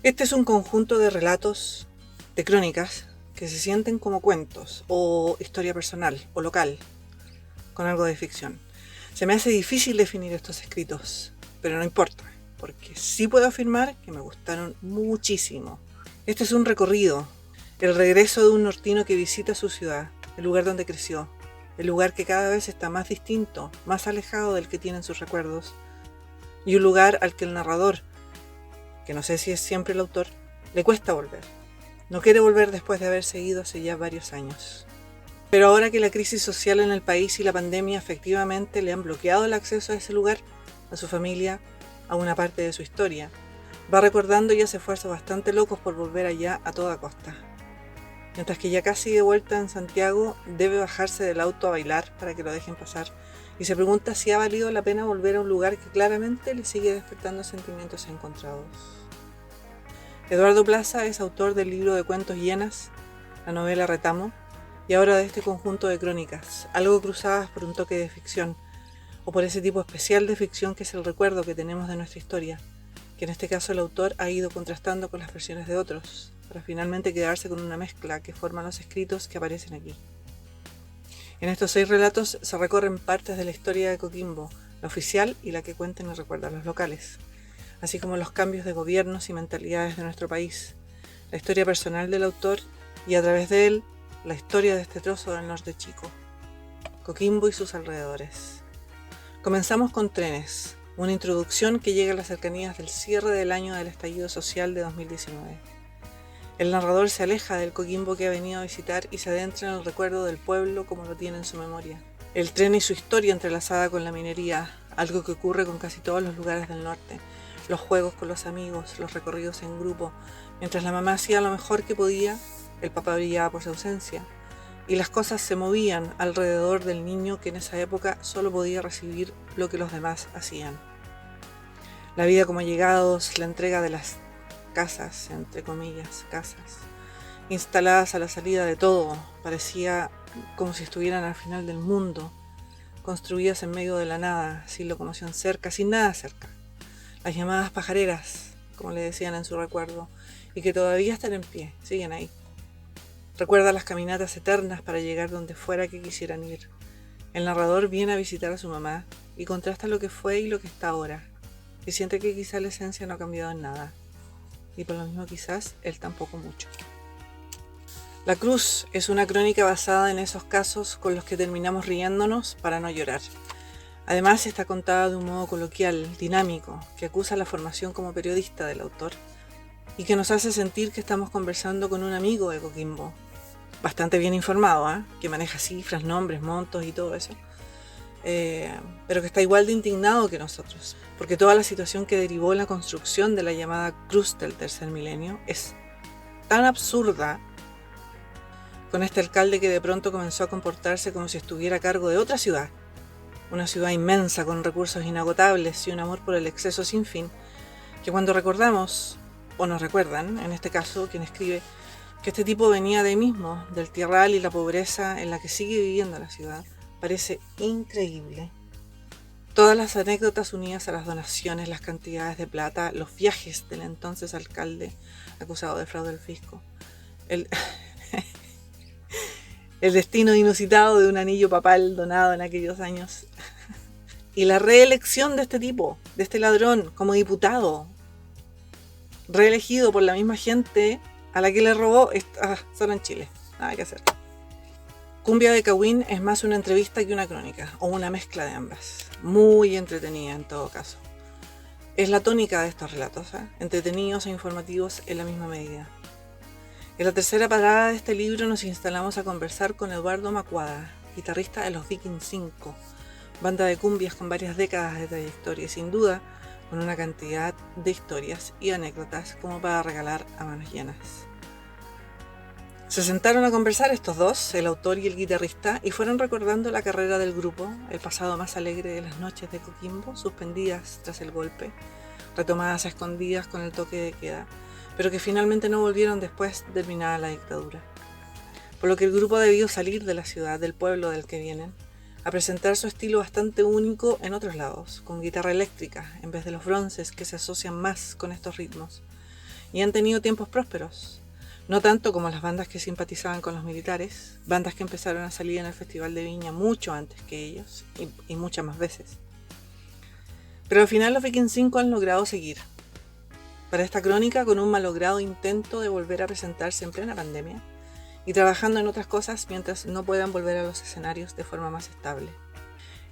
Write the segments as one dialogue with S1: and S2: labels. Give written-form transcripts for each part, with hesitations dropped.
S1: Este es un conjunto de relatos, de crónicas, que se sienten como cuentos o historia personal o local, con algo de ficción. Se me hace difícil definir estos escritos, pero no importa, porque sí puedo afirmar que me gustaron muchísimo. Este es un recorrido, el regreso de un nortino que visita su ciudad, el lugar donde creció, el lugar que cada vez está más distinto, más alejado del que tiene en sus recuerdos, y un lugar al que el narrador, que no sé si es siempre el autor, le cuesta volver. No quiere volver después de haber seguido hace ya varios años. Pero ahora que la crisis social en el país y la pandemia efectivamente le han bloqueado el acceso a ese lugar, a su familia, a una parte de su historia, va recordando y hace esfuerzos bastante locos por volver allá a toda costa. Mientras que ya casi de vuelta en Santiago, debe bajarse del auto a bailar para que lo dejen pasar y se pregunta si ha valido la pena volver a un lugar que claramente le sigue despertando sentimientos encontrados. Eduardo Plaza es autor del libro de cuentos Hienas, la novela Retamo, y ahora de este conjunto de crónicas, algo cruzadas por un toque de ficción, o por ese tipo especial de ficción que es el recuerdo que tenemos de nuestra historia, que en este caso el autor ha ido contrastando con las versiones de otros, para finalmente quedarse con una mezcla que forman los escritos que aparecen aquí. En estos 6 relatos se recorren partes de la historia de Coquimbo, la oficial y la que cuentan y recuerdan los locales, así como los cambios de gobiernos y mentalidades de nuestro país, la historia personal del autor y a través de él, la historia de este trozo del norte chico, Coquimbo y sus alrededores. Comenzamos con Trenes, una introducción que llega a las cercanías del cierre del año del estallido social de 2019. El narrador se aleja del Coquimbo que ha venido a visitar y se adentra en el recuerdo del pueblo como lo tiene en su memoria. El tren y su historia entrelazada con la minería, algo que ocurre con casi todos los lugares del norte, los juegos con los amigos, los recorridos en grupo, mientras la mamá hacía lo mejor que podía, el papá brillaba por su ausencia, y las cosas se movían alrededor del niño que en esa época solo podía recibir lo que los demás hacían. La vida como llegados, la entrega de las casas, entre comillas, casas, instaladas a la salida de todo, parecía como si estuvieran al final del mundo, construidas en medio de la nada, sin locomoción cerca, sin nada cerca. Las llamadas pajareras, como le decían en su recuerdo, y que todavía están en pie, siguen ahí. Recuerda las caminatas eternas para llegar donde fuera que quisieran ir. El narrador viene a visitar a su mamá y contrasta lo que fue y lo que está ahora, y siente que quizás la esencia no ha cambiado en nada, y por lo mismo quizás él tampoco mucho. La Cruz es una crónica basada en esos casos con los que terminamos riéndonos para no llorar. Además está contada de un modo coloquial, dinámico, que acusa la formación como periodista del autor y que nos hace sentir que estamos conversando con un amigo de Coquimbo, bastante bien informado, que maneja cifras, nombres, montos y todo eso, pero que está igual de indignado que nosotros, porque toda la situación que derivó en la construcción de la llamada Cruz del Tercer Milenio es tan absurda, con este alcalde que de pronto comenzó a comportarse como si estuviera a cargo de otra ciudad, una ciudad inmensa con recursos inagotables y un amor por el exceso sin fin, que cuando recordamos, o nos recuerdan, en este caso quien escribe, que este tipo venía de ahí mismo, del tierral y la pobreza en la que sigue viviendo la ciudad, parece increíble. Todas las anécdotas unidas a las donaciones, las cantidades de plata, los viajes del entonces alcalde acusado de fraude al fisco, el destino inusitado de un anillo papal donado en aquellos años y la reelección de este tipo, de este ladrón como diputado, reelegido por la misma gente a la que le robó, solo en Chile, nada que hacer. Cumbia de Cahúin es más una entrevista que una crónica, o una mezcla de ambas, muy entretenida en todo caso. Es la tónica de estos relatos, entretenidos e informativos en la misma medida. En la tercera parada de este libro nos instalamos a conversar con Eduardo Macuada, guitarrista de los Vikings 5, banda de cumbias con varias décadas de trayectoria y sin duda con una cantidad de historias y anécdotas como para regalar a manos llenas. Se sentaron a conversar estos dos, el autor y el guitarrista, y fueron recordando la carrera del grupo, el pasado más alegre de las noches de Coquimbo, suspendidas tras el golpe, retomadas a escondidas con el toque de queda, pero que finalmente no volvieron después de terminada la dictadura. Por lo que el grupo debió salir de la ciudad, del pueblo del que vienen, a presentar su estilo bastante único en otros lados, con guitarra eléctrica, en vez de los bronces que se asocian más con estos ritmos, y han tenido tiempos prósperos. No tanto como las bandas que simpatizaban con los militares, bandas que empezaron a salir en el Festival de Viña mucho antes que ellos y muchas más veces. Pero al final los Viking 5 han logrado seguir. Para esta crónica, con un malogrado intento de volver a presentarse en plena pandemia y trabajando en otras cosas mientras no puedan volver a los escenarios de forma más estable.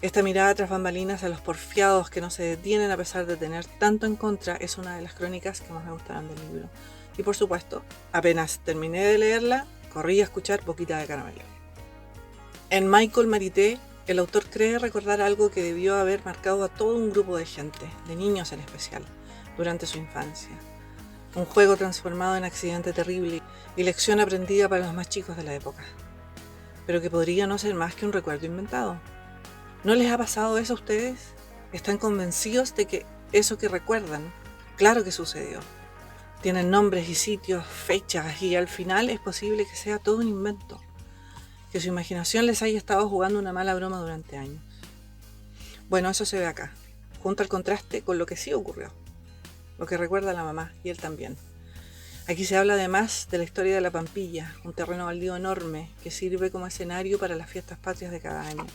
S1: Esta mirada tras bambalinas a los porfiados que no se detienen a pesar de tener tanto en contra es una de las crónicas que más me gustaron del libro. Y por supuesto, apenas terminé de leerla, corrí a escuchar Boquita de Caramelo. En Michael Marité, el autor cree recordar algo que debió haber marcado a todo un grupo de gente, de niños en especial, durante su infancia. Un juego transformado en accidente terrible y lección aprendida para los más chicos de la época. Pero que podría no ser más que un recuerdo inventado. ¿No les ha pasado eso a ustedes? ¿Están convencidos de que eso que recuerdan, claro que sucedió? Tienen nombres y sitios, fechas, y al final es posible que sea todo un invento. Que su imaginación les haya estado jugando una mala broma durante años. Bueno, eso se ve acá, junto al contraste con lo que sí ocurrió. Lo que recuerda a la mamá, y él también. Aquí se habla además de la historia de la Pampilla, un terreno baldío enorme que sirve como escenario para las fiestas patrias de cada año.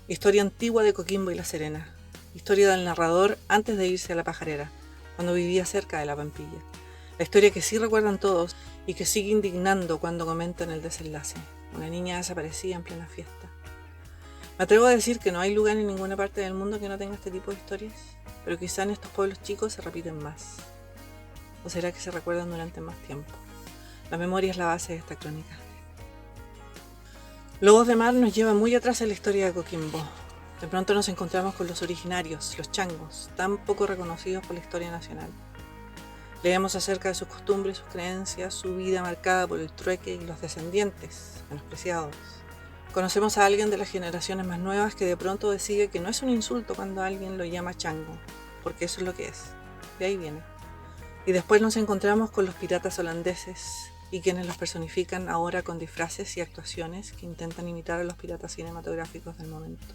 S1: Historia antigua de Coquimbo y La Serena. Historia del narrador antes de irse a la pajarera, cuando vivía cerca de la Pampilla. La historia que sí recuerdan todos y que sigue indignando cuando comentan el desenlace. Una niña desaparecida en plena fiesta. Me atrevo a decir que no hay lugar en ninguna parte del mundo que no tenga este tipo de historias, pero quizá en estos pueblos chicos se repiten más. ¿O será que se recuerdan durante más tiempo? La memoria es la base de esta crónica. Lobos de Mar nos lleva muy atrás en la historia de Coquimbo. De pronto nos encontramos con los originarios, los changos, tan poco reconocidos por la historia nacional. Leemos acerca de sus costumbres, sus creencias, su vida marcada por el trueque y los descendientes, menospreciados. Conocemos a alguien de las generaciones más nuevas que de pronto decide que no es un insulto cuando alguien lo llama chango, porque eso es lo que es. De ahí viene. Y después nos encontramos con los piratas holandeses y quienes los personifican ahora con disfraces y actuaciones que intentan imitar a los piratas cinematográficos del momento.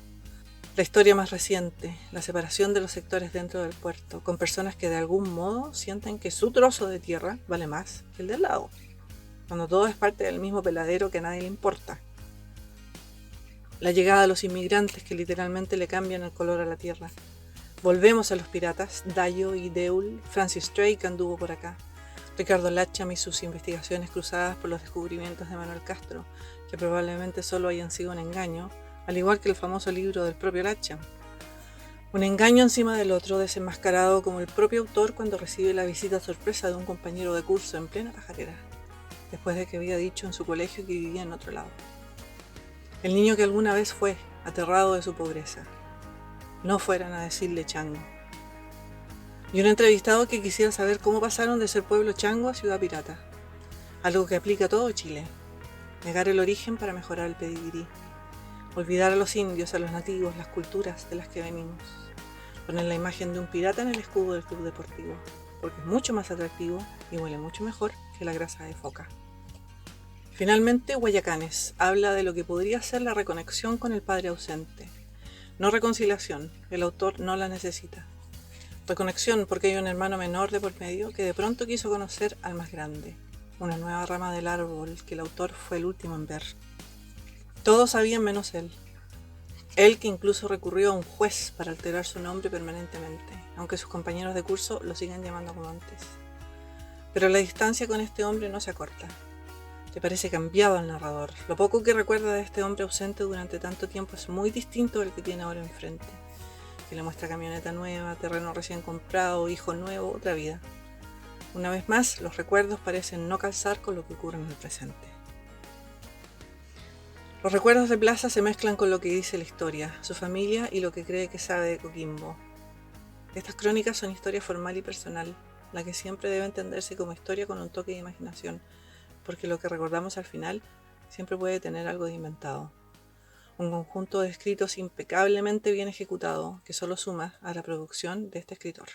S1: La historia más reciente, la separación de los sectores dentro del puerto, con personas que de algún modo sienten que su trozo de tierra vale más que el del lado, cuando todo es parte del mismo peladero que a nadie le importa. La llegada de los inmigrantes que literalmente le cambian el color a la tierra. Volvemos a los piratas, Dayo y Deul, Francis Drake anduvo por acá, Ricardo Lacham y sus investigaciones cruzadas por los descubrimientos de Manuel Castro, que probablemente solo hayan sido un engaño, al igual que el famoso libro del propio Lacham. Un engaño encima del otro, desenmascarado como el propio autor cuando recibe la visita sorpresa de un compañero de curso en plena pajarera, después de que había dicho en su colegio que vivía en otro lado. El niño que alguna vez fue, aterrado de su pobreza. No fueran a decirle chango. Y un entrevistado que quisiera saber cómo pasaron de ser pueblo chango a ciudad pirata. Algo que aplica a todo Chile. Negar el origen para mejorar el pedigrí. Olvidar a los indios, a los nativos, las culturas de las que venimos. Poner la imagen de un pirata en el escudo del club deportivo, porque es mucho más atractivo y huele mucho mejor que la grasa de foca. Finalmente, Guayacanes habla de lo que podría ser la reconexión con el padre ausente. No reconciliación, el autor no la necesita. Reconexión porque hay un hermano menor de por medio que de pronto quiso conocer al más grande, una nueva rama del árbol que el autor fue el último en ver. Todos sabían menos él. Él que incluso recurrió a un juez para alterar su nombre permanentemente, aunque sus compañeros de curso lo sigan llamando como antes. Pero la distancia con este hombre no se acorta. Le parece cambiado al narrador. Lo poco que recuerda de este hombre ausente durante tanto tiempo es muy distinto al que tiene ahora enfrente. Que le muestra camioneta nueva, terreno recién comprado, hijo nuevo, otra vida. Una vez más, los recuerdos parecen no calzar con lo que ocurre en el presente. Los recuerdos de Plaza se mezclan con lo que dice la historia, su familia y lo que cree que sabe de Coquimbo. Estas crónicas son historia formal y personal, la que siempre debe entenderse como historia con un toque de imaginación, porque lo que recordamos al final siempre puede tener algo de inventado. Un conjunto de escritos impecablemente bien ejecutado que solo suma a la producción de este escritor.